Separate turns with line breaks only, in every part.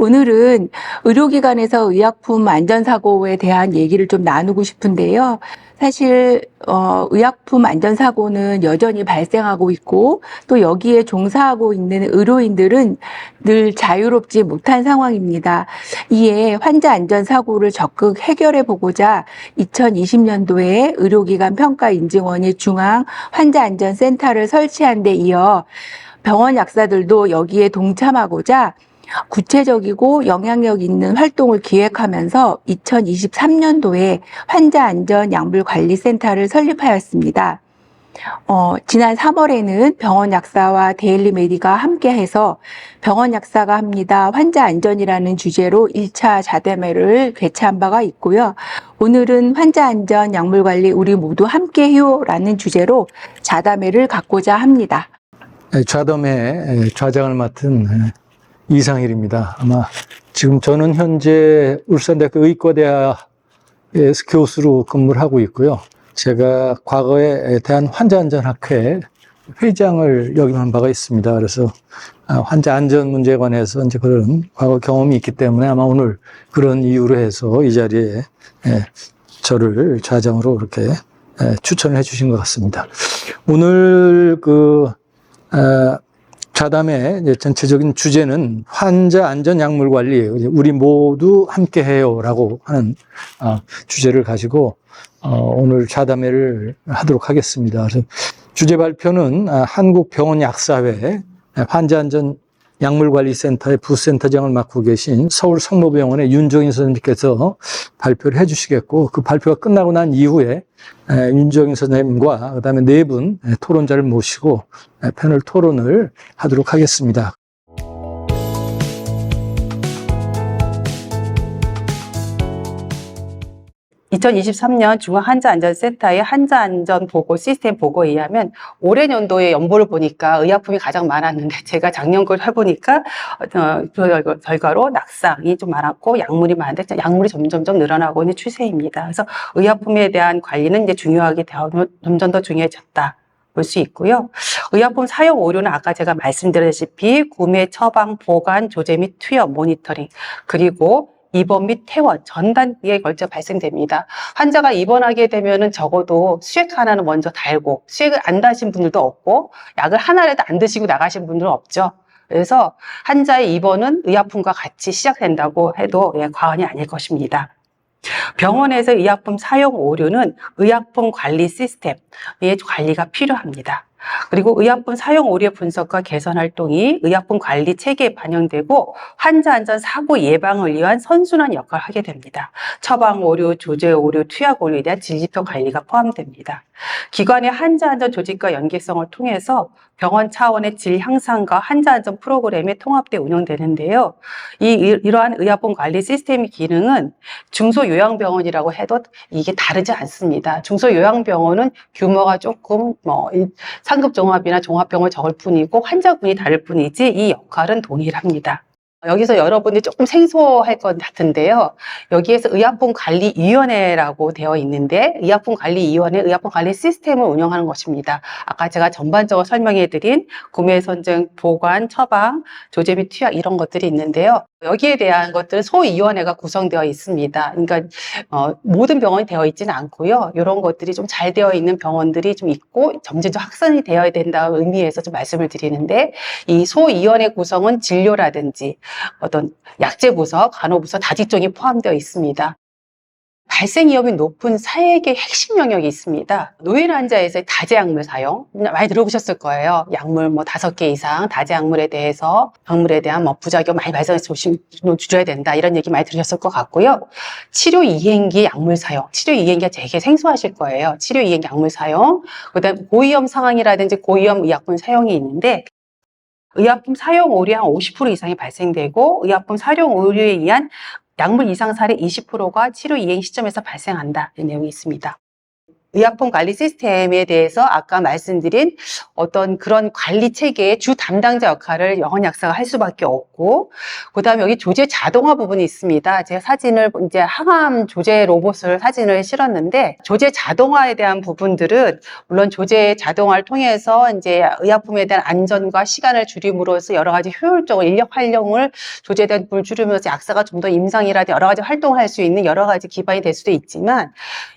오늘은 의료기관에서 의약품 안전사고에 대한 얘기를 좀 나누고 싶은데요. 사실 의약품 안전사고는 여전히 발생하고 있고 또 여기에 종사하고 있는 의료인들은 늘 자유롭지 못한 상황입니다. 이에 환자 안전사고를 적극 해결해 보고자 2020년도에 의료기관 평가인증원이 중앙 환자안전센터를 설치한 데 이어 병원 약사들도 여기에 동참하고자 구체적이고 영향력 있는 활동을 기획하면서 2023년도에 환자안전약물관리센터를 설립하였습니다. 지난 3월에는 병원 약사와 데일리 메디가 함께해서 병원 약사가 합니다. 환자 안전이라는 주제로 1차 자대회를 개최한 바가 있고요. 오늘은 환자 안전 약물 관리 우리 모두 함께해요라는 주제로 자담회를 갖고자 합니다.
좌담회 좌장을 맡은 이상일입니다. 아마 지금 저는 현재 울산대학교 의과대학에서 교수로 근무를 하고 있고요. 제가 과거에 대한환자안전학회 회장을 역임한 바가 있습니다. 그래서 환자 안전 문제에 관해서 이제 그런 과거 경험이 있기 때문에 아마 오늘 그런 이유로 해서 이 자리에 저를 좌장으로 이렇게 추천을 해 주신 것 같습니다. 오늘 좌담의 전체적인 주제는 환자 안전 약물 관리예요. 우리 모두 함께 해요라고 하는 주제를 가지고 오늘 좌담회를 하도록 하겠습니다. 그래서 주제 발표는 한국병원약사회 환자안전 약물관리센터의 부센터장을 맡고 계신 서울 성모병원의 윤정인 선생님께서 발표를 해주시겠고, 그 발표가 끝나고 난 이후에 윤정인 선생님과 그다음에 네 분 토론자를 모시고 패널 토론을 하도록 하겠습니다.
(2023년) 중앙환자안전센터의 환자안전보고 시스템 보고에 의하면 올해 연도의 연보를 보니까 의약품이 가장 많았는데 제가 작년 걸 해보니까 결과로 낙상이 좀 많았고 약물이 많은데 약물이 점점 늘어나고 있는 추세입니다. 그래서 의약품에 대한 관리는 이제 중요하게 점점 더 중요해졌다 볼 수 있고요. 의약품 사용 오류는 아까 제가 말씀드렸다시피 구매, 처방, 보관, 조제 및 투여, 모니터링, 그리고 입원 및 퇴원, 전 단계에 걸쳐 발생됩니다. 환자가 입원하게 되면은 적어도 수액 하나는 먼저 달고, 수액을 안 다신 분들도 없고, 약을 하나라도 안 드시고 나가신 분들은 없죠. 그래서 환자의 입원은 의약품과 같이 시작된다고 해도 과언이 아닐 것입니다. 병원에서 의약품 사용 오류는 의약품 관리 시스템의 관리가 필요합니다. 그리고 의약품 사용 오류 분석과 개선 활동이 의약품 관리 체계에 반영되고 환자 안전 사고 예방을 위한 선순환 역할을 하게 됩니다. 처방 오류, 조제 오류, 투약 오류에 대한 질지표 관리가 포함됩니다. 기관의 환자 안전 조직과 연계성을 통해서 병원 차원의 질 향상과 환자 안전 프로그램이 통합돼 운영되는데요. 이러한 의약품 관리 시스템의 기능은 중소요양병원이라고 해도 이게 다르지 않습니다. 중소요양병원은 규모가 조금 상급 종합이나 종합병원 적을 뿐이고 환자군이 다를 뿐이지 이 역할은 동일합니다. 여기서 여러분들이 조금 생소할 것 같은데요. 여기에서 의약품관리위원회라고 되어 있는데 의약품관리위원회, 의약품관리 시스템을 운영하는 것입니다. 아까 제가 전반적으로 설명해드린 구매, 선정, 보관, 처방, 조제 및 투약 이런 것들이 있는데요. 여기에 대한 것들은 소위원회가 구성되어 있습니다. 그러니까 모든 병원이 되어 있지는 않고요. 이런 것들이 좀 잘 되어 있는 병원들이 좀 있고 점진적 확산이 되어야 된다는 의미에서 좀 말씀을 드리는데 이 소위원회 구성은 진료라든지 어떤 약제 부서, 간호 부서, 다직종이 포함되어 있습니다. 발생 위험이 높은 사액의 핵심 영역이 있습니다. 노인 환자에서의 다제약물 사용 많이 들어보셨을 거예요. 약물 5개 이상 다제약물에 대해서 약물에 대한 부작용 많이 발생해서 조심 줄여야 된다 이런 얘기 많이 들으셨을 것 같고요. 치료 이행기 약물 사용, 치료 이행기가 되게 생소하실 거예요. 치료 이행기 약물 사용, 그다음 고위험 상황이라든지 고위험 의약품 사용이 있는데. 의약품 사용 오류 한 50% 이상이 발생되고 의약품 사용 오류에 의한 약물 이상 사례 20%가 치료 이행 시점에서 발생한다. 이런 내용이 있습니다. 의약품 관리 시스템에 대해서 아까 말씀드린 어떤 그런 관리 체계의 주 담당자 역할을 병원 약사가 할 수밖에 없고, 그다음에 여기 조제 자동화 부분이 있습니다. 제가 사진을 이제 항암 조제 로봇을 사진을 실었는데, 조제 자동화에 대한 부분들은 물론 조제 자동화를 통해서 이제 의약품에 대한 안전과 시간을 줄임으로써 여러 가지 효율적으로 인력 활용을 조제된 부분을 줄이면서 약사가 좀 더 임상이라든지 여러 가지 활동을 할 수 있는 여러 가지 기반이 될 수도 있지만,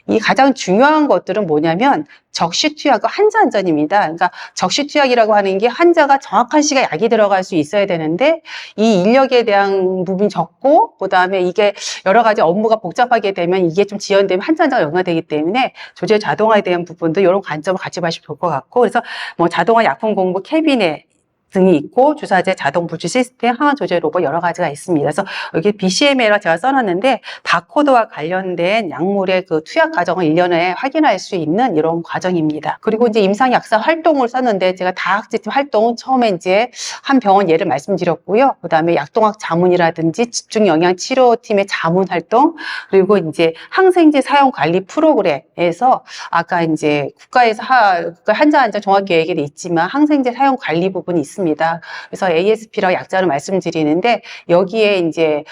이 가장 중요한 것들은 뭐냐면 적시투약과 환자 안전입니다. 그러니까 적시투약이라고 하는 게 환자가 정확한 시간에 약이 들어갈 수 있어야 되는데, 이 인력에 대한 부분이 적고, 그다음에 이게 여러 가지 업무가 복잡하게 되면 이게 좀 지연되면 환자 안전가 영향되기 때문에 조제 자동화에 대한 부분도 이런 관점을 같이 봐주시면 좋을 것 같고, 그래서 뭐 자동화 약품 공부 캐비넷 등이 있고, 주사제 자동 불출 시스템, 항원 조제 로봇 여러 가지가 있습니다. 그래서 여기 BCMA라 제가 써놨는데, 바코드와 관련된 약물의 그 투약 과정을 1년에 확인할 수 있는 이런 과정입니다. 그리고 이제 임상약사 활동을 썼는데, 제가 다학제팀 활동은 처음에 이제 한 병원 예를 말씀드렸고요. 그 다음에 약동학 자문이라든지 집중영양치료팀의 자문 활동, 그리고 이제 항생제 사용 관리 프로그램에서 아까 이제 국가에서 환자 안전 종합 계획에 있지만 항생제 사용 관리 부분이 있습니다. 그래서 ASP라고 약자를 말씀드리는데, 여기에 이제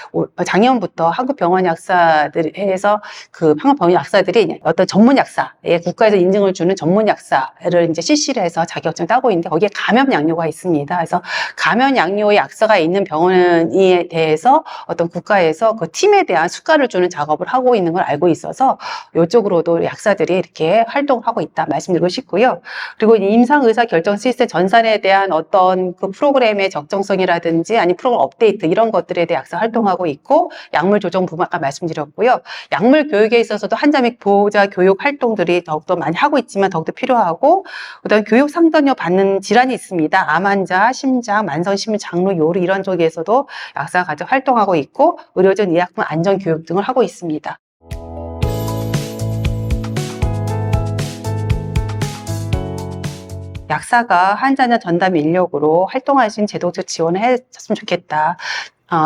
작년부터 한국 병원 약사들에서 그 한국 병원 약사들이 어떤 전문 약사에 국가에서 인증을 주는 전문 약사를 이제 CC를 해서 자격증 따고 있는데, 거기에 감염 양료가 있습니다. 그래서 감염 양료의 약사가 있는 병원에 대해서 어떤 국가에서 그 팀에 대한 수가를 주는 작업을 하고 있는 걸 알고 있어서 이쪽으로도 약사들이 이렇게 활동을 하고 있다 말씀드리고 싶고요. 그리고 임상 의사 결정 시스템 전산에 대한 어떤 그 프로그램의 적정성이라든지 아니 프로그램 업데이트 이런 것들에 대해 약사 활동하고 있고, 약물 조정 부분 아까 말씀드렸고요. 약물 교육에 있어서도 환자 및 보호자 교육 활동들이 더욱더 많이 하고 있지만 더욱더 필요하고, 그다음에 교육 상담료 받는 질환이 있습니다. 암 환자, 심장, 만성심근 장루, 요로 이런 쪽에서도 약사가 같이 활동하고 있고, 의료진 의약품 안전 교육 등을 하고 있습니다. 약사가 환자 안전 전담 인력으로 활동할 수 있는 제도적 지원을 했으면 좋겠다.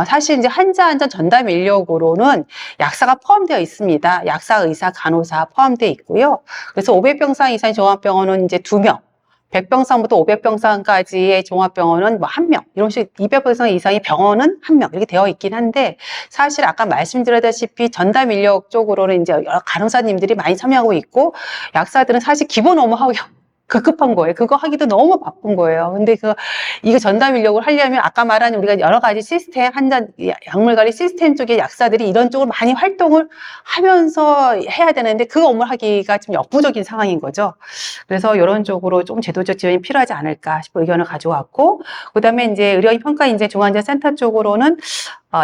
사실 이제 환자 안전 전담 인력으로는 약사가 포함되어 있습니다. 약사, 의사, 간호사 포함되어 있고요. 그래서 500병상 이상의 종합병원은 이제 2명, 100병상부터 500병상까지의 종합병원은 뭐 1명, 이런 식으로 200병상 이상의 병원은 1명 이렇게 되어 있긴 한데, 사실 아까 말씀드렸다시피 전담 인력 쪽으로는 이제 여러 간호사님들이 많이 참여하고 있고, 약사들은 사실 기본 업무하고 급급한 거예요. 그거 하기도 너무 바쁜 거예요. 근데 이거 전담 인력을 하려면 아까 말한 우리가 여러 가지 시스템, 약물 관리 시스템 쪽의 약사들이 이런 쪽으로 많이 활동을 하면서 해야 되는데 그 업무를 하기가 좀 역부족인 상황인 거죠. 그래서 이런 쪽으로 좀 제도적 지원이 필요하지 않을까 싶은 의견을 가져왔고, 그 다음에 이제 의료인 평가 인재 중앙안전센터 쪽으로는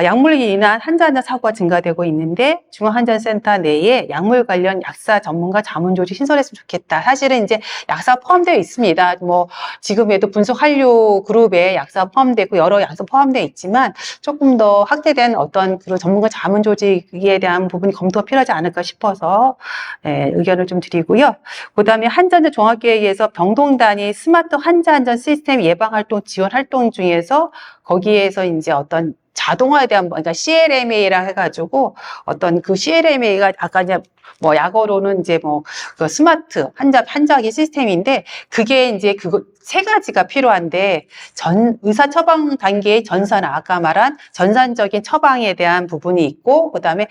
약물로 인한 환자 안전 사고가 증가되고 있는데, 중앙안전센터 내에 약물 관련 약사 전문가 자문 조직 신설했으면 좋겠다. 사실은 이제 약사 포함되어 있습니다. 뭐 지금에도 분석 한류 그룹에 약사 포함되고 여러 약사 포함되어 있지만 조금 더 확대된 어떤 그런 전문가 자문 조직에 대한 부분이 검토가 필요하지 않을까 싶어서 의견을 좀 드리고요. 그다음에 환자안전 종합계획에서 병동 단위 스마트 환자 안전 시스템 예방 활동 지원 활동 중에서 거기에서 이제 어떤 자동화에 대한, 그러니까 CLMA라 해가지고 어떤 그 CLMA가 아까 이제 뭐 약어로는 이제 뭐 그 스마트 환자기 시스템인데, 그게 이제 그거 3가지가 필요한데, 의사 처방 단계의 전산화, 아까 말한 전산적인 처방에 대한 부분이 있고, 그 다음에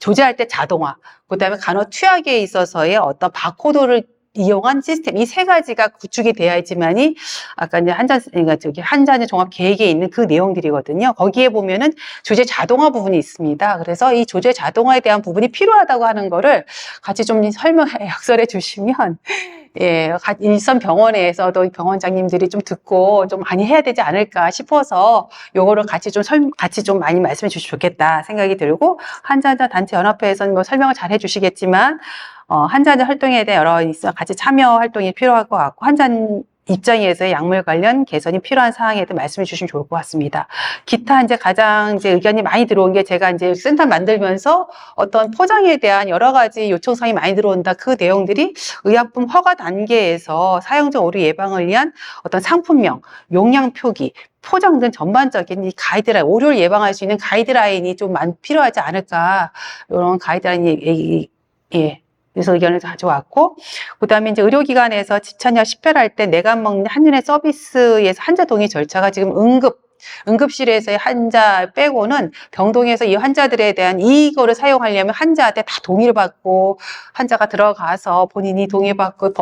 조제할 때 자동화, 그 다음에 간호 투약에 있어서의 어떤 바코드를 이용한 시스템, 이 3가지가 구축이 돼야지만이 아까 이제 환자안전 종합 계획에 있는 그 내용들이거든요. 거기에 보면은 조제 자동화 부분이 있습니다. 그래서 이 조제 자동화에 대한 부분이 필요하다고 하는 거를 같이 좀 약설해 주시면, 일선 병원에서도 병원장님들이 좀 듣고 좀 많이 해야 되지 않을까 싶어서 요거를 같이 좀 많이 말씀해 주시면 좋겠다 생각이 들고, 환자안전 단체 연합회에서는 뭐 설명을 잘 해주시겠지만, 환자안전 활동에 대해 여러 같이 참여 활동이 필요할 것 같고, 환자 입장에서의 약물 관련 개선이 필요한 사항에 대해 말씀해 주시면 좋을 것 같습니다. 기타 이제 가장 이제 의견이 많이 들어온 게, 제가 이제 센터 만들면서 어떤 포장에 대한 여러 가지 요청사항이 많이 들어온다. 그 내용들이 의약품 허가 단계에서 사용자 오류 예방을 위한 어떤 상품명, 용량 표기, 포장 등 전반적인 이 가이드라인, 오류를 예방할 수 있는 가이드라인이 좀 필요하지 않을까. 이런 가이드라인이 그래서 의견을 가져왔고, 그 다음에 이제 의료기관에서 지천약 식별할 때 내가 먹는 한윤의 서비스에서 환자 동의 절차가 지금 응급실에서의 환자 빼고는 병동에서 이 환자들에 대한 이거를 사용하려면 환자한테 다 동의를 받고 환자가 들어가서 본인이 동의받고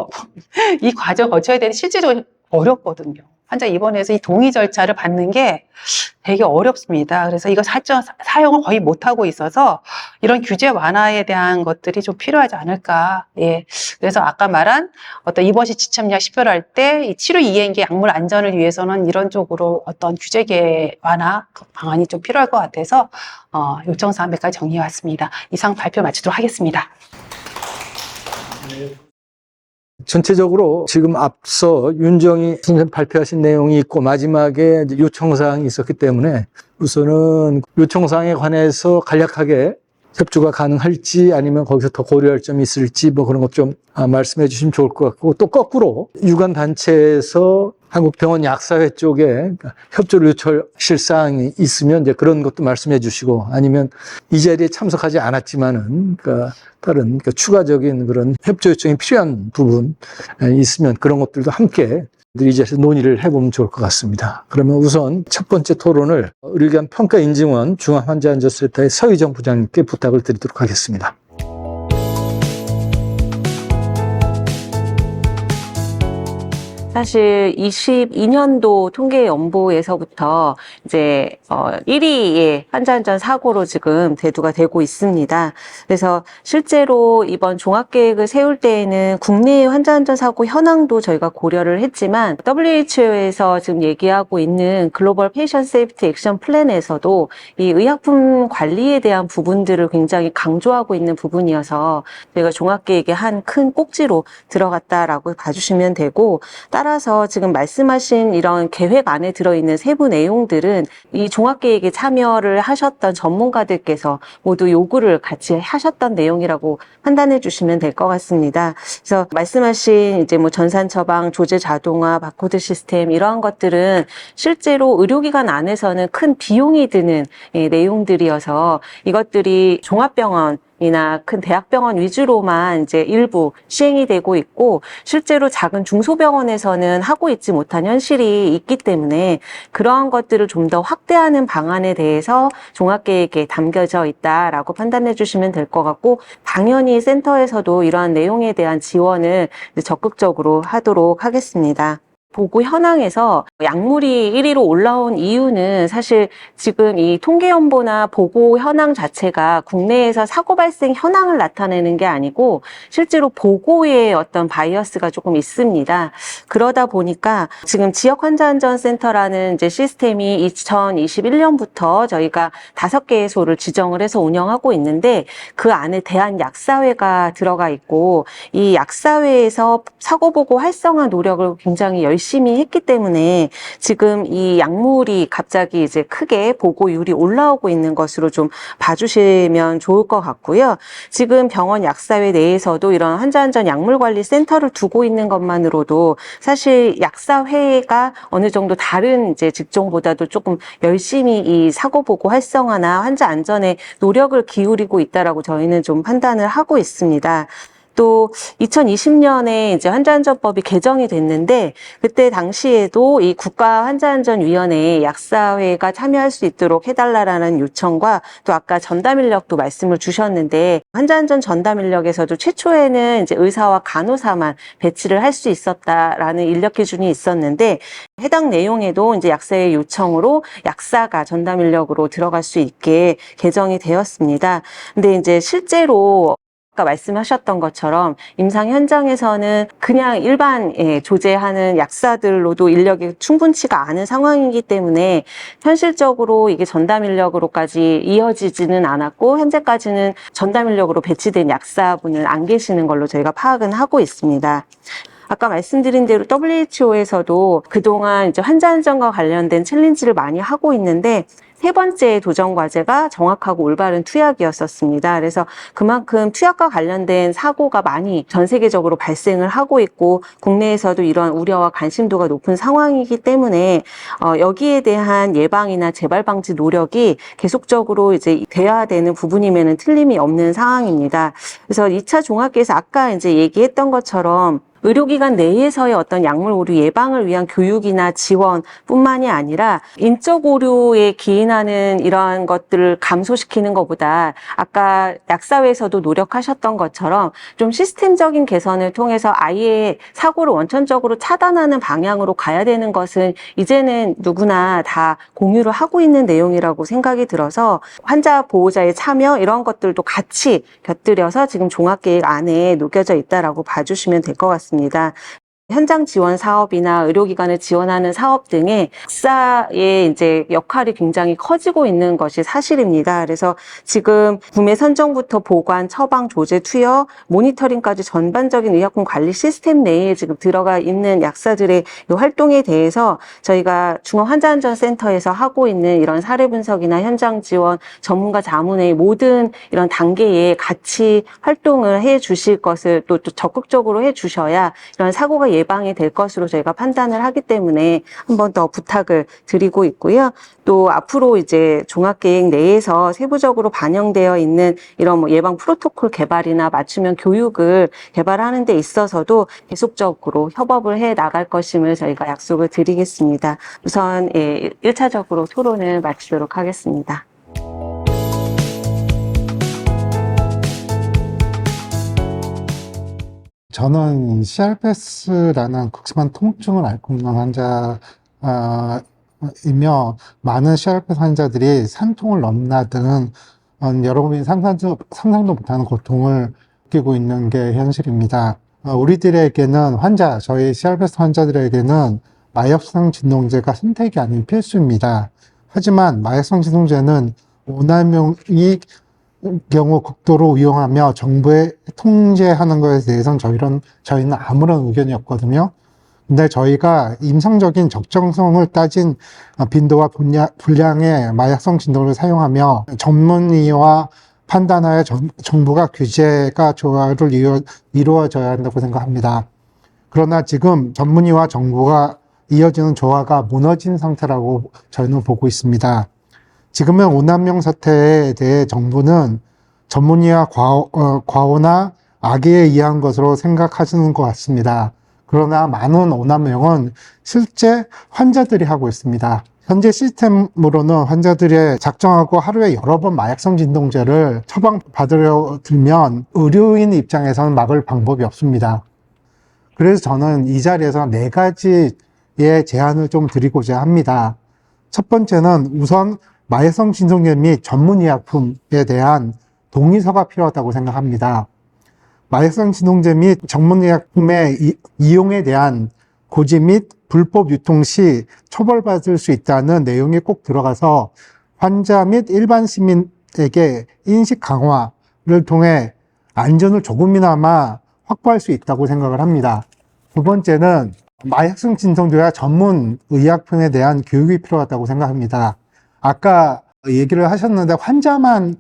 이 과정 거쳐야 되는 실제로 어렵거든요. 환자 입원해서 이 동의 절차를 받는 게 되게 어렵습니다. 그래서 이거 사용을 거의 못하고 있어서 이런 규제 완화에 대한 것들이 좀 필요하지 않을까. 예. 그래서 아까 말한 어떤 입원시 지참약 식별할 때 이 치료 이행기 약물 안전을 위해서는 이런 쪽으로 어떤 규제 완화 방안이 좀 필요할 것 같아서 요청 사항 몇 가지 정리해 왔습니다. 이상 발표 마치도록 하겠습니다.
전체적으로 지금 앞서 윤정희 선생님 발표하신 내용이 있고 마지막에 이제 요청사항이 있었기 때문에 우선은 요청사항에 관해서 간략하게 협조가 가능할지 아니면 거기서 더 고려할 점이 있을지 뭐 그런 것 좀 말씀해 주시면 좋을 것 같고, 또 거꾸로 유관단체에서 한국병원약사회 쪽에 협조를 요청하실 사항이 있으면 이제 그런 것도 말씀해 주시고, 아니면 이 자리에 참석하지 않았지만은 다른 추가적인 그런 협조 요청이 필요한 부분 있으면 그런 것들도 함께 이 자리에서 논의를 해보면 좋을 것 같습니다. 그러면 우선 첫 번째 토론을 의료기관 평가인증원 중앙환자안전센터의 서희정 부장님께 부탁을 드리도록 하겠습니다.
사실 22년도 통계연보에서부터 이제 1위의 환자안전 사고로 지금 대두가 되고 있습니다. 그래서 실제로 이번 종합계획을 세울 때에는 국내 환자안전 사고 현황도 저희가 고려를 했지만 WHO에서 지금 얘기하고 있는 글로벌 페이션 세이프티 액션 플랜에서도 이 의약품 관리에 대한 부분들을 굉장히 강조하고 있는 부분이어서 저희가 종합계획의 한 큰 꼭지로 들어갔다라고 봐주시면 되고, 따라서 지금 말씀하신 이런 계획 안에 들어있는 세부 내용들은 이 종합계획에 참여를 하셨던 전문가들께서 모두 요구를 같이 하셨던 내용이라고 판단해 주시면 될 것 같습니다. 그래서 말씀하신 이제 뭐 전산 처방, 조제 자동화, 바코드 시스템 이러한 것들은 실제로 의료기관 안에서는 큰 비용이 드는 내용들이어서 이것들이 종합병원 이나 큰 대학병원 위주로만 이제 일부 시행이 되고 있고, 실제로 작은 중소병원에서는 하고 있지 못한 현실이 있기 때문에 그러한 것들을 좀 더 확대하는 방안에 대해서 종합계획에 담겨져 있다라고 판단해 주시면 될 것 같고, 당연히 센터에서도 이러한 내용에 대한 지원을 적극적으로 하도록 하겠습니다. 보고 현황에서 약물이 1위로 올라온 이유는 사실 지금 이 통계연보나 보고 현황 자체가 국내에서 사고 발생 현황을 나타내는 게 아니고 실제로 보고에 어떤 바이어스가 조금 있습니다. 그러다 보니까 지금 지역환자안전센터라는 이제 시스템이 2021년부터 저희가 5개의 소를 지정을 해서 운영하고 있는데, 그 안에 대한약사회가 들어가 있고, 이 약사회에서 사고보고 활성화 노력을 굉장히 열심히 했기 때문에 지금 이 약물이 갑자기 이제 크게 보고율이 올라오고 있는 것으로 좀 봐주시면 좋을 것 같고요. 지금 병원 약사회 내에서도 이런 환자안전 약물관리센터를 두고 있는 것만으로도 사실 약사회가 어느 정도 다른 이제 직종보다도 조금 열심히 이 사고보고 활성화나 환자 안전에 노력을 기울이고 있다라고 저희는 좀 판단을 하고 있습니다. 또 2020년에 이제 환자안전법이 개정이 됐는데, 그때 당시에도 이 국가환자안전위원회에 약사회가 참여할 수 있도록 해달라라는 요청과, 또 아까 전담 인력도 말씀을 주셨는데, 환자안전 전담 인력에서도 최초에는 이제 의사와 간호사만 배치를 할 수 있었다라는 인력 기준이 있었는데, 해당 내용에도 이제 약사의 요청으로 약사가 전담 인력으로 들어갈 수 있게 개정이 되었습니다. 근데 이제 실제로 아까 말씀하셨던 것처럼 임상 현장에서는 그냥 일반 조제하는 약사들로도 인력이 충분치가 않은 상황이기 때문에 현실적으로 이게 전담 인력으로까지 이어지지는 않았고, 현재까지는 전담 인력으로 배치된 약사분은 안 계시는 걸로 저희가 파악은 하고 있습니다. 아까 말씀드린 대로 WHO에서도 그동안 이제 환자 안전과 관련된 챌린지를 많이 하고 있는데, 세 번째 도전 과제가 정확하고 올바른 투약이었었습니다. 그래서 그만큼 투약과 관련된 사고가 많이 전 세계적으로 발생을 하고 있고 국내에서도 이런 우려와 관심도가 높은 상황이기 때문에 여기에 대한 예방이나 재발 방지 노력이 계속적으로 이제 돼야 되는 부분임에는 틀림이 없는 상황입니다. 그래서 2차 종합계획에서 아까 이제 얘기했던 것처럼 의료기관 내에서의 어떤 약물 오류 예방을 위한 교육이나 지원뿐만이 아니라 인적 오류에 기인하는 이러한 것들을 감소시키는 것보다 아까 약사회에서도 노력하셨던 것처럼 좀 시스템적인 개선을 통해서 아예 사고를 원천적으로 차단하는 방향으로 가야 되는 것은 이제는 누구나 다 공유를 하고 있는 내용이라고 생각이 들어서 환자 보호자의 참여 이런 것들도 같이 곁들여서 지금 종합계획 안에 녹여져 있다라고 봐주시면 될 것 같습니다. 현장 지원 사업이나 의료기관을 지원하는 사업 등의 약사의 이제 역할이 굉장히 커지고 있는 것이 사실입니다. 그래서 지금 구매 선정부터 보관, 처방, 조제, 투여, 모니터링까지 전반적인 의약품 관리 시스템 내에 지금 들어가 있는 약사들의 이 활동에 대해서 저희가 중앙환자안전센터에서 하고 있는 이런 사례 분석이나 현장 지원, 전문가 자문의 모든 이런 단계에 같이 활동을 해 주실 것을 또 적극적으로 해 주셔야 이런 사고가 예방이 될 것으로 저희가 판단을 하기 때문에 한 번 더 부탁을 드리고 있고요. 또 앞으로 이제 종합계획 내에서 세부적으로 반영되어 있는 이런 뭐 예방 프로토콜 개발이나 맞춤형 교육을 개발하는 데 있어서도 계속적으로 협업을 해 나갈 것임을 저희가 약속을 드리겠습니다. 우선 1차적으로 토론을 마치도록 하겠습니다.
저는 CRPS라는 극심한 통증을 앓고 있는 환자이며 많은 CRPS 환자들이 산통을 넘나드는 여러분이 상상도 못하는 고통을 느끼고 있는 게 현실입니다. 우리들에게는 저희 CRPS 환자들에게는 마약성 진통제가 선택이 아닌 필수입니다. 하지만 마약성 진통제는 오남용이 경우 극도로 위험하며 정부에 통제하는 것에 대해서는 저희는 아무런 의견이 없거든요. 근데 저희가 임상적인 적정성을 따진 빈도와 분량의 마약성 진통을 사용하며 전문의와 판단하여 정부가 규제가 조화를 이루어져야 한다고 생각합니다. 그러나 지금 전문의와 정부가 이어지는 조화가 무너진 상태라고 저희는 보고 있습니다. 지금의 오남용 사태에 대해 정부는 전문의와 과오나 악의에 의한 것으로 생각하시는 것 같습니다. 그러나 많은 오남용은 실제 환자들이 하고 있습니다. 현재 시스템으로는 환자들이 작정하고 하루에 여러 번 마약성 진통제를 처방받으려 들면 의료인 입장에서는 막을 방법이 없습니다. 그래서 저는 이 자리에서 4가지의 제안을 좀 드리고자 합니다. 첫 번째는 우선 마약성 진통제 및 전문의약품에 대한 동의서가 필요하다고 생각합니다. 마약성 진통제 및 전문의약품의 이용에 대한 고지 및 불법 유통 시 처벌받을 수 있다는 내용이 꼭 들어가서 환자 및 일반 시민에게 인식 강화를 통해 안전을 조금이나마 확보할 수 있다고 생각을 합니다. 두 번째는 마약성 진통제와 전문 의약품에 대한 교육이 필요하다고 생각합니다. 아까 얘기를 하셨는데 환자만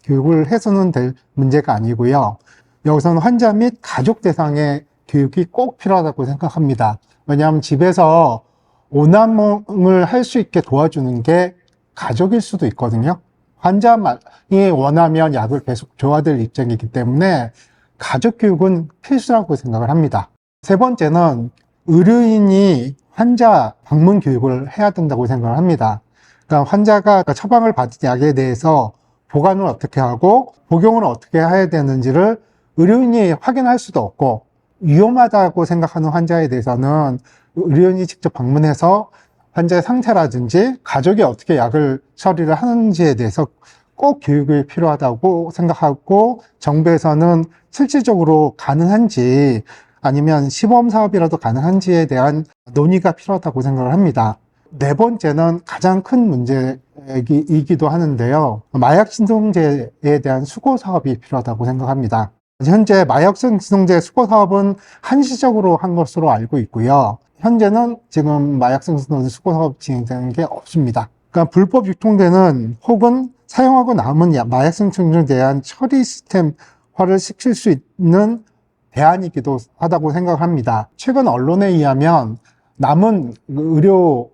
교육을 해서는 될 문제가 아니고요. 여기서는 환자 및 가족 대상의 교육이 꼭 필요하다고 생각합니다. 왜냐하면 집에서 오남용을 할 수 있게 도와주는 게 가족일 수도 있거든요. 환자만이 원하면 약을 계속 줘야 될 입장이기 때문에 가족 교육은 필수라고 생각을 합니다. 세 번째는 의료인이 환자 방문 교육을 해야 된다고 생각을 합니다. 그러니까 환자가 처방을 받은 약에 대해서 보관을 어떻게 하고 복용을 어떻게 해야 되는지를 의료인이 확인할 수도 없고 위험하다고 생각하는 환자에 대해서는 의료인이 직접 방문해서 환자의 상태라든지 가족이 어떻게 약을 처리를 하는지에 대해서 꼭 교육이 필요하다고 생각하고 정부에서는 실질적으로 가능한지 아니면 시범 사업이라도 가능한지에 대한 논의가 필요하다고 생각을 합니다. 네 번째는 가장 큰 문제이기도 하는데요. 마약 진통제에 대한 수거 사업이 필요하다고 생각합니다. 현재 마약성 진통제 수거 사업은 한시적으로 한 것으로 알고 있고요. 현재는 지금 마약성 진통제 수거 사업 진행되는 게 없습니다. 그러니까 불법 유통되는 혹은 사용하고 남은 마약성 증증에 대한 처리 시스템화를 시킬 수 있는 대안이기도 하다고 생각합니다. 최근 언론에 의하면 남은 의료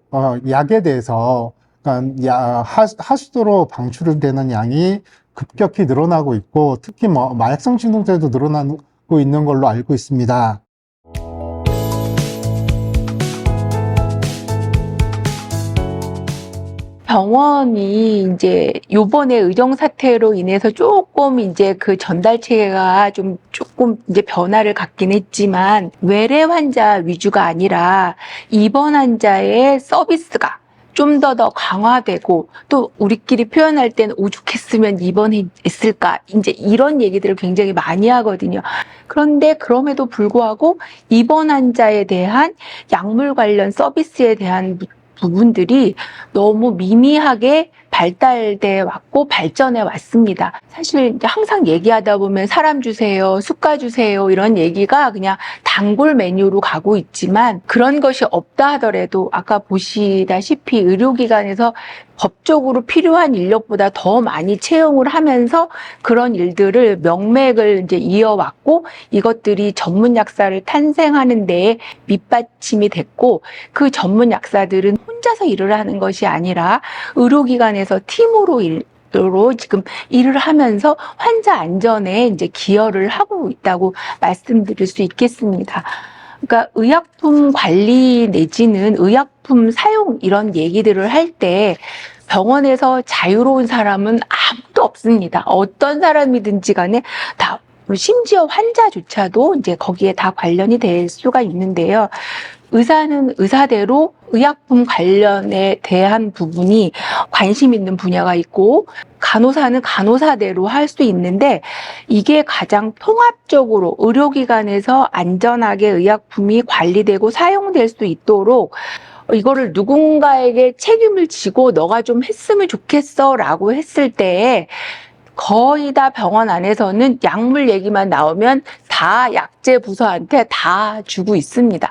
약에 대해서 그러니까 하수도로 방출되는 양이 급격히 늘어나고 있고 특히 마약성 진통제도 늘어나고 있는 걸로 알고 있습니다.
병원이 이제 요번에 의정 사태로 인해서 조금 이제 그 전달 체계가 조금 이제 변화를 갖긴 했지만 외래 환자 위주가 아니라 입원 환자의 서비스가 좀 더 강화되고 또 우리끼리 표현할 때는 오죽했으면 입원했을까 이제 이런 얘기들을 굉장히 많이 하거든요. 그런데 그럼에도 불구하고 입원 환자에 대한 약물 관련 서비스에 대한 부분들이 너무 미미하게 발달돼 왔고 발전해 왔습니다. 사실 이제 항상 얘기하다 보면 사람 주세요, 숟가 주세요 이런 얘기가 그냥 단골 메뉴로 가고 있지만 그런 것이 없다 하더라도 아까 보시다시피 의료기관에서 법적으로 필요한 인력보다 더 많이 채용을 하면서 그런 일들을 명맥을 이제 이어왔고 이것들이 전문 약사를 탄생하는 데에 밑받침이 됐고 그 전문 약사들은 혼자서 일을 하는 것이 아니라 의료기관에서 팀으로 지금 일을 하면서 환자 안전에 이제 기여를 하고 있다고 말씀드릴 수 있겠습니다. 그러니까 의약품 관리 내지는 의약품 사용 이런 얘기들을 할 때 병원에서 자유로운 사람은 아무도 없습니다. 어떤 사람이든지 간에 다 심지어 환자조차도 이제 거기에 다 관련이 될 수가 있는데요. 의사는 의사대로 의약품 관련에 대한 부분이 관심 있는 분야가 있고 간호사는 간호사대로 할 수 있는데 이게 가장 통합적으로 의료기관에서 안전하게 의약품이 관리되고 사용될 수 있도록 이거를 누군가에게 책임을 지고 너가 좀 했으면 좋겠어 라고 했을 때 거의 다 병원 안에서는 약물 얘기만 나오면 다 약제 부서한테 다 주고 있습니다.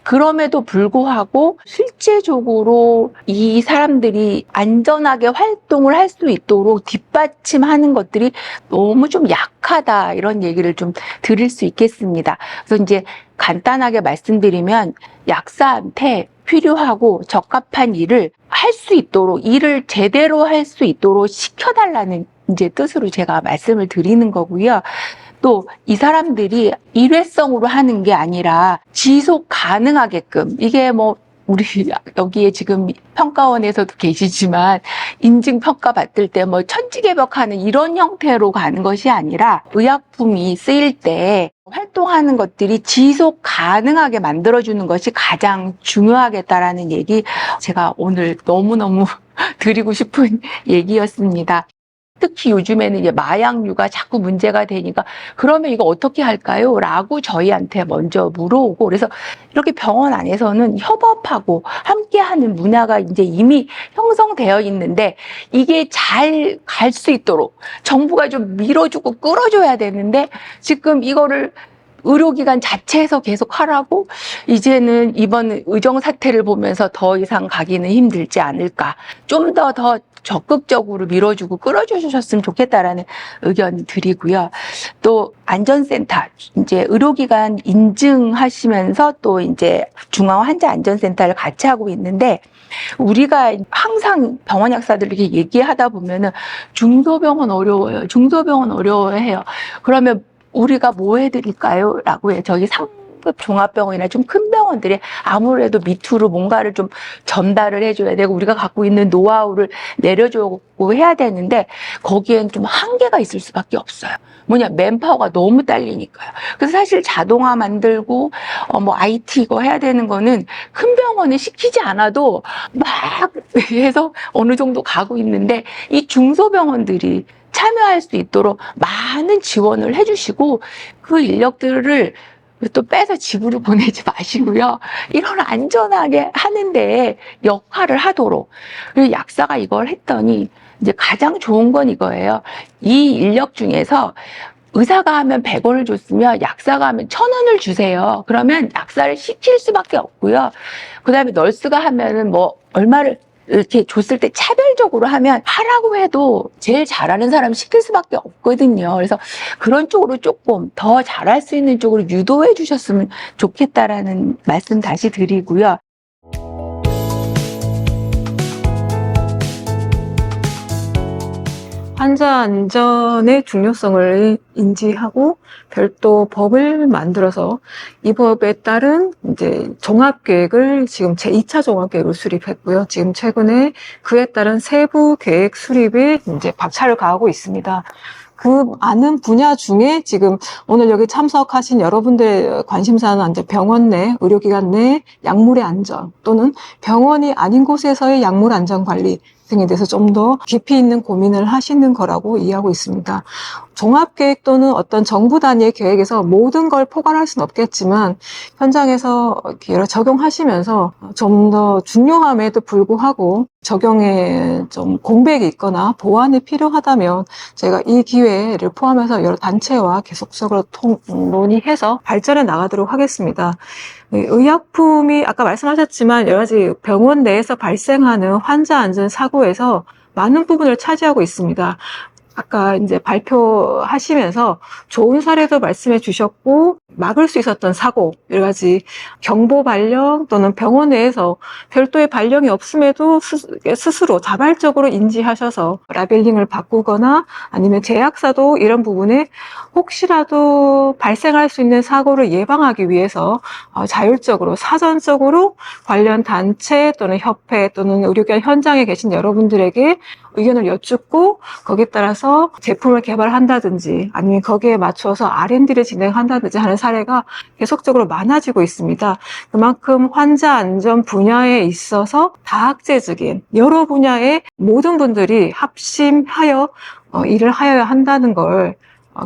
그럼에도 불구하고 실제적으로 이 사람들이 안전하게 활동을 할 수 있도록 뒷받침하는 것들이 너무 좀 약하다 이런 얘기를 좀 드릴 수 있겠습니다. 그래서 이제 간단하게 말씀드리면 약사한테 필요하고 적합한 일을 할 수 있도록 일을 제대로 할 수 있도록 시켜달라는 이제 뜻으로 제가 말씀을 드리는 거고요. 또 이 사람들이 일회성으로 하는 게 아니라 지속 가능하게끔 이게 뭐 우리 여기에 지금 평가원에서도 계시지만 인증평가 받을 때 뭐 천지개벽하는 이런 형태로 가는 것이 아니라 의약품이 쓰일 때 활동하는 것들이 지속 가능하게 만들어주는 것이 가장 중요하겠다라는 얘기 제가 오늘 너무너무 드리고 싶은 얘기였습니다. 특히 요즘에는 이제 마약류가 자꾸 문제가 되니까 그러면 이거 어떻게 할까요? 라고 저희한테 먼저 물어오고 그래서 이렇게 병원 안에서는 협업하고 함께하는 문화가 이제 이미 형성되어 있는데 이게 잘 갈 수 있도록 정부가 좀 밀어주고 끌어줘야 되는데 지금 이거를 의료기관 자체에서 계속 하라고 이제는 이번 의정 사태를 보면서 더 이상 가기는 힘들지 않을까. 좀 더 적극적으로 밀어주고 끌어주셨으면 좋겠다라는 의견 드리고요. 또 안전센터, 이제 의료기관 인증하시면서 또 이제 중앙환자안전센터를 같이 하고 있는데 우리가 항상 병원 약사들에게 얘기하다 보면은 중소병원 어려워요. 중소병원 어려워해요. 그러면 우리가 뭐 해드릴까요? 라고 해요. 저희 상급 종합병원이나 좀 큰 병원들이 아무래도 밑으로 뭔가를 좀 전달을 해줘야 되고 우리가 갖고 있는 노하우를 내려주고 해야 되는데 거기엔 좀 한계가 있을 수밖에 없어요. 뭐냐, 맨파워가 너무 딸리니까요. 그래서 사실 자동화 만들고 뭐 IT 이거 해야 되는 거는 큰 병원에 시키지 않아도 막 해서 어느 정도 가고 있는데 이 중소병원들이 참여할 수 있도록 많은 지원을 해주시고 그 인력들을 또 빼서 집으로 보내지 마시고요. 이런 안전하게 하는데 역할을 하도록. 그리고 약사가 이걸 했더니 이제 가장 좋은 건 이거예요. 이 인력 중에서 의사가 하면 100원을 줬으면 약사가 하면 1000원을 주세요. 그러면 약사를 시킬 수밖에 없고요. 그 다음에 널스가 하면은 뭐 얼마를 이렇게 줬을 때 차별적으로 하면 하라고 해도 제일 잘하는 사람 시킬 수밖에 없거든요. 그래서 그런 쪽으로 조금 더 잘할 수 있는 쪽으로 유도해 주셨으면 좋겠다라는 말씀 다시 드리고요.
환자 안전의 중요성을 인지하고 별도 법을 만들어서 이 법에 따른 이제 종합계획을 지금 제2차 종합계획을 수립했고요. 지금 최근에 그에 따른 세부 계획 수립에 이제 박차를 가하고 있습니다. 그 많은 분야 중에 지금 오늘 여기 참석하신 여러분들의 관심사는 이제 병원 내, 의료기관 내 약물의 안전 또는 병원이 아닌 곳에서의 약물 안전 관리 등에 대해서 좀 더 깊이 있는 고민을 하시는 거라고 이해하고 있습니다. 종합계획 또는 어떤 정부 단위의 계획에서 모든 걸 포괄할 수는 없겠지만 현장에서 이렇게 여러 적용하시면서 좀 더 중요함에도 불구하고 적용에 좀 공백이 있거나 보완이 필요하다면 제가 이 기회를 포함해서 여러 단체와 계속적으로 논의해서 발전해 나가도록 하겠습니다. 의약품이 아까 말씀하셨지만 여러 가지 병원 내에서 발생하는 환자 안전 사고에서 많은 부분을 차지하고 있습니다. 아까 이제 발표하시면서 좋은 사례도 말씀해 주셨고, 막을 수 있었던 사고, 여러 가지 경보 발령 또는 병원 내에서 별도의 발령이 없음에도 스스로 자발적으로 인지하셔서 라벨링을 바꾸거나 아니면 제약사도 이런 부분에 혹시라도 발생할 수 있는 사고를 예방하기 위해서 자율적으로, 사전적으로 관련 단체 또는 협회 또는 의료기관 현장에 계신 여러분들에게 의견을 여쭙고 거기에 따라서 제품을 개발한다든지 아니면 거기에 맞춰서 R&D를 진행한다든지 하는 사례가 계속적으로 많아지고 있습니다. 그만큼 환자 안전 분야에 있어서 다학제적인 여러 분야의 모든 분들이 합심하여 일을 하여야 한다는 걸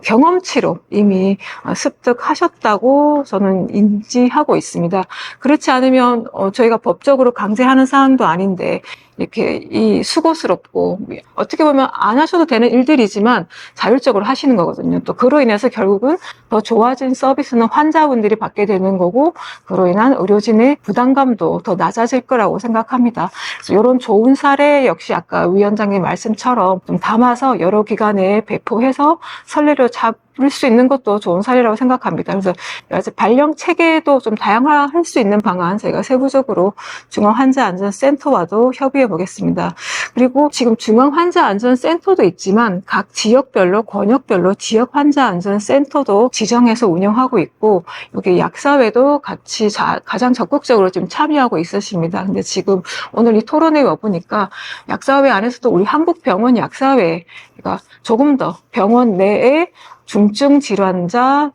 경험치로 이미 습득하셨다고 저는 인지하고 있습니다. 그렇지 않으면 저희가 법적으로 강제하는 사항도 아닌데 이렇게 이 수고스럽고 어떻게 보면 안 하셔도 되는 일들이지만 자율적으로 하시는 거거든요. 또 그로 인해서 결국은 더 좋아진 서비스는 환자분들이 받게 되는 거고 그로 인한 의료진의 부담감도 더 낮아질 거라고 생각합니다. 그래서 이런 좋은 사례 역시 아까 위원장님 말씀처럼 좀 담아서 여러 기관에 배포해서 선례로 잡을 수 있는 것도 좋은 사례라고 생각합니다. 그래서 여러 가지 발령 체계도 좀 다양화할 수 있는 방안 저희가 세부적으로 중앙환자안전센터와도 협의해 보겠습니다. 그리고 지금 중앙환자안전센터도 있지만 각 지역별로 권역별로 지역환자안전센터도 지정해서 운영하고 있고 여기 약사회도 같이 가장 적극적으로 지금 참여하고 있으십니다. 근데 지금 오늘 이 토론회에 와보니까 약사회 안에서도 우리 한국병원 약사회가 조금 더 병원 내에 중증 질환자,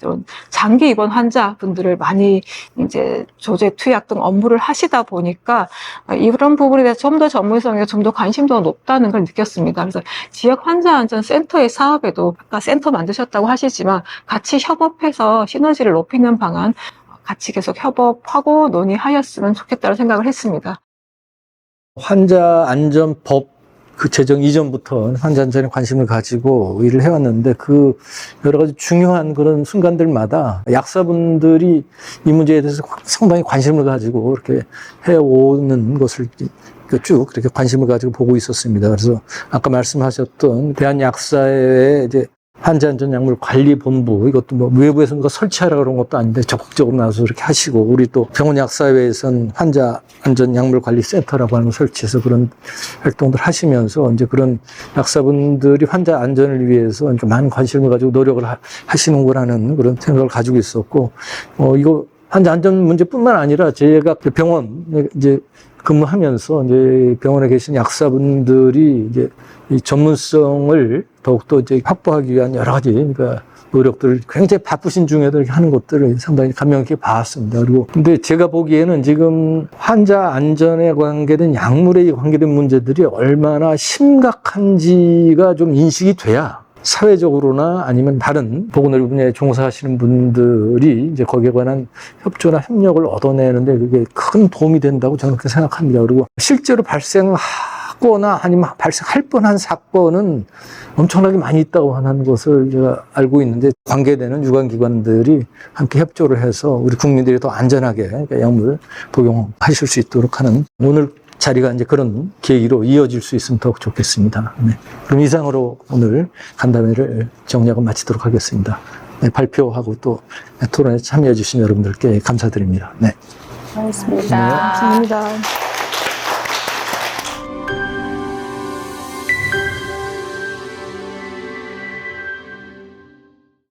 장기 입원 환자분들을 많이 이제 조제 투약 등 업무를 하시다 보니까 이런 부분에 대해서 좀 더 전문성에 좀 더 관심도가 높다는 걸 느꼈습니다. 그래서 지역 환자 안전 센터의 사업에도 아까 센터 만드셨다고 하시지만 같이 협업해서 시너지를 높이는 방안 같이 계속 협업하고 논의하였으면 좋겠다는 생각을 했습니다.
환자 안전법 그 제정 이전부터 환자 안전에 관심을 가지고 일을 해왔는데 그 여러 가지 중요한 그런 순간들마다 약사분들이 이 문제에 대해서 상당히 관심을 가지고 이렇게 해오는 것을 쭉 그렇게 관심을 가지고 보고 있었습니다. 그래서 아까 말씀하셨던 대한약사회 이제 환자안전약물관리본부 이것도 뭐 외부에서 누가 설치하라 그런 것도 아닌데 적극적으로 나와서 이렇게 하시고 우리 또 병원약사회에서는 환자안전약물관리센터라고 하는 걸 설치해서 그런 활동들 하시면서 이제 그런 약사분들이 환자 안전을 위해서 이제 많은 관심을 가지고 노력을 하시는 거라는 그런 생각을 가지고 있었고 이거 환자 안전 문제뿐만 아니라 제가 병원에 이제 근무하면서 이제 병원에 계신 약사분들이 이제 이 전문성을 더욱더 이제 확보하기 위한 여러 가지 그러니까 노력들을 굉장히 바쁘신 중에도 이렇게 하는 것들을 상당히 감명 깊게 봤습니다. 그리고 근데 제가 보기에는 지금 환자 안전에 관계된 약물에 관계된 문제들이 얼마나 심각한지가 좀 인식이 돼야 사회적으로나 아니면 다른 보건의료 분야에 종사하시는 분들이 이제 거기에 관한 협조나 협력을 얻어내는데 그게 큰 도움이 된다고 저는 그렇게 생각합니다. 그리고 실제로 발생하거나 아니면 발생할 뻔한 사건은 엄청나게 많이 있다고 하는 것을 제가 알고 있는데 관계되는 유관기관들이 함께 협조를 해서 우리 국민들이 더 안전하게 약물 복용하실 수 있도록 하는 오늘 자리가 이제 그런 계기로 이어질 수 있으면 더욱 좋겠습니다. 네. 그럼 이상으로 오늘 간담회를 정리하고 마치도록 하겠습니다. 네, 발표하고 또 토론에 참여해 주신 여러분들께 감사드립니다. 네.
고맙습니다.
감사합니다.